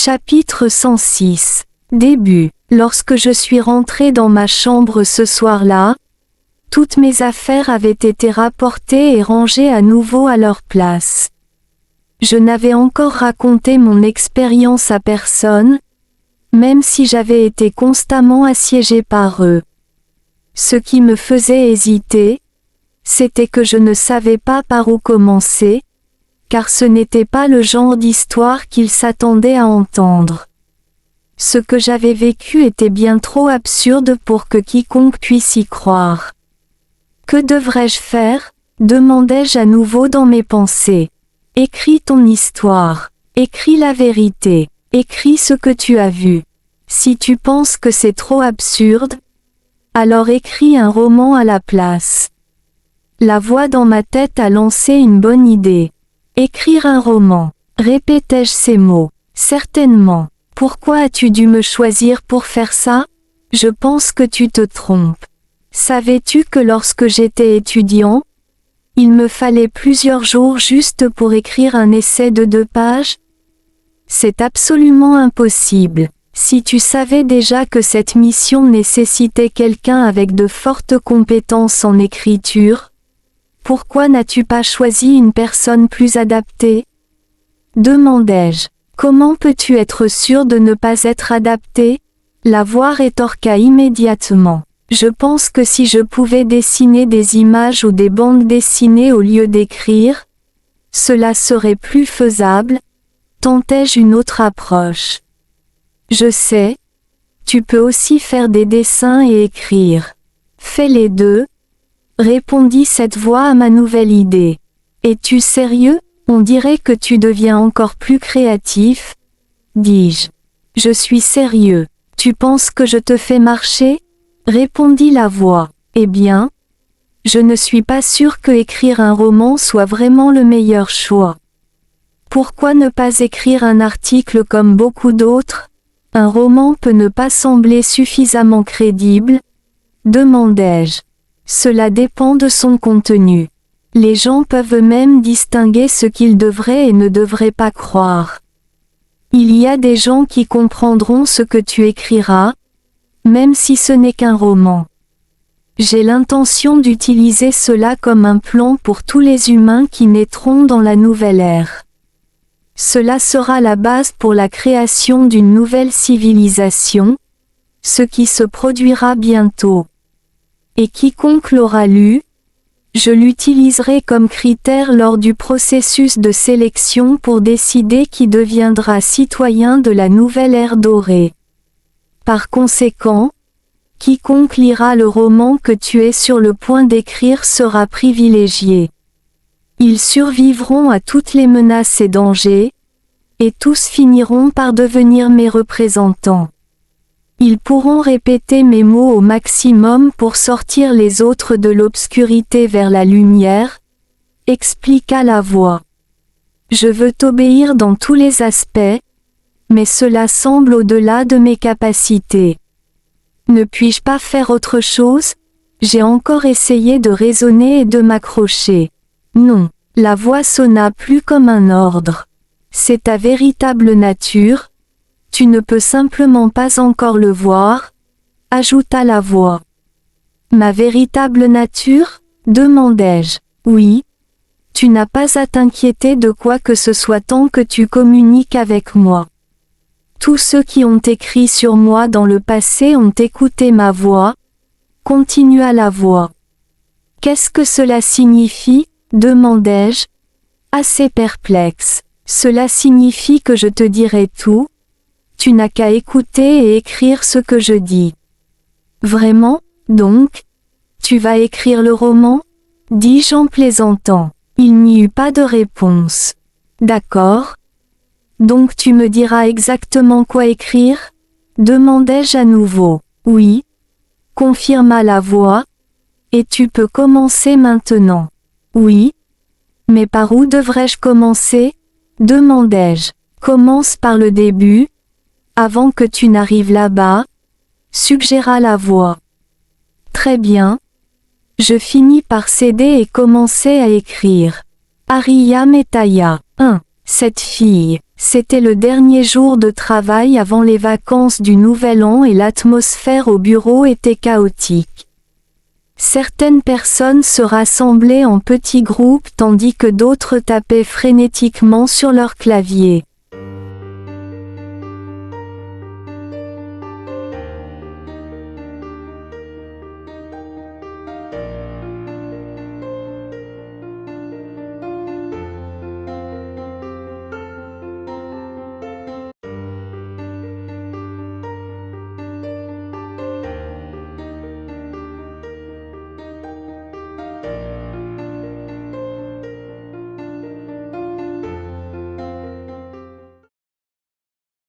Chapitre 106. Début. Lorsque je suis rentré dans ma chambre ce soir-là, toutes mes affaires avaient été rapportées et rangées à nouveau à leur place. Je n'avais encore raconté mon expérience à personne, même si j'avais été constamment assiégé par eux. Ce qui me faisait hésiter, c'était que je ne savais pas par où commencer, car ce n'était pas le genre d'histoire qu'ils s'attendaient à entendre. Ce que j'avais vécu était bien trop absurde pour que quiconque puisse y croire. Que devrais-je faire ? Demandai-je à nouveau dans mes pensées. Écris ton histoire. Écris la vérité. Écris ce que tu as vu. Si tu penses que c'est trop absurde, alors écris un roman à la place. La voix dans ma tête a lancé une bonne idée. Écrire un roman. Répétai-je ces mots. Certainement. Pourquoi as-tu dû me choisir pour faire ça ? Je pense que tu te trompes. Savais-tu que lorsque j'étais étudiant, il me fallait plusieurs jours juste pour écrire un essai de 2 pages ? C'est absolument impossible. Si tu savais déjà que cette mission nécessitait quelqu'un avec de fortes compétences en écriture, pourquoi n'as-tu pas choisi une personne plus adaptée ? Demandai-je. Comment peux-tu être sûr de ne pas être adapté ? La voix rétorqua immédiatement. Je pense que si je pouvais dessiner des images ou des bandes dessinées au lieu d'écrire, cela serait plus faisable. Tentai-je une autre approche. Je sais. Tu peux aussi faire des dessins et écrire. Fais les deux, répondit cette voix à ma nouvelle idée. Es-tu sérieux ? On dirait que tu deviens encore plus créatif, dis-je. Je suis sérieux. Tu penses que je te fais marcher ? Répondit la voix. Eh bien, je ne suis pas sûr que écrire un roman soit vraiment le meilleur choix. Pourquoi ne pas écrire un article comme beaucoup d'autres ? Un roman peut ne pas sembler suffisamment crédible, demandai-je. Cela dépend de son contenu. Les gens peuvent eux-mêmes distinguer ce qu'ils devraient et ne devraient pas croire. Il y a des gens qui comprendront ce que tu écriras, même si ce n'est qu'un roman. J'ai l'intention d'utiliser cela comme un plan pour tous les humains qui naîtront dans la nouvelle ère. Cela sera la base pour la création d'une nouvelle civilisation, ce qui se produira bientôt. Et quiconque l'aura lu, je l'utiliserai comme critère lors du processus de sélection pour décider qui deviendra citoyen de la nouvelle ère dorée. Par conséquent, quiconque lira le roman que tu es sur le point d'écrire sera privilégié. Ils survivront à toutes les menaces et dangers, et tous finiront par devenir mes représentants. Ils pourront répéter mes mots au maximum pour sortir les autres de l'obscurité vers la lumière, expliqua la voix. Je veux t'obéir dans tous les aspects, mais cela semble au-delà de mes capacités. Ne puis-je pas faire autre chose ? J'ai encore essayé de raisonner et de m'accrocher. Non, la voix sonna plus comme un ordre. C'est ta véritable nature. Tu ne peux simplement pas encore le voir, ajouta la voix. Ma véritable nature ? Demandai-je. Oui. Tu n'as pas à t'inquiéter de quoi que ce soit tant que tu communiques avec moi. Tous ceux qui ont écrit sur moi dans le passé ont écouté ma voix, continua la voix. Qu'est-ce que cela signifie ? Demandai-je, assez perplexe. Cela signifie que je te dirai tout. Tu n'as qu'à écouter et écrire ce que je dis. Vraiment, donc ? Tu vas écrire le roman ? Dis-je en plaisantant. Il n'y eut pas de réponse. D'accord. Donc tu me diras exactement quoi écrire ? Demandai-je à nouveau. Oui. Confirma la voix. Et tu peux commencer maintenant. Oui. Mais par où devrais-je commencer ? Demandai-je. Commence par le début. Avant que tu n'arrives là-bas, suggéra la voix. Très bien. Je finis par céder et commençai à écrire. Aria Metaya. 1. Cette fille. C'était le dernier jour de travail avant les vacances du Nouvel An et l'atmosphère au bureau était chaotique. Certaines personnes se rassemblaient en petits groupes tandis que d'autres tapaient frénétiquement sur leur clavier.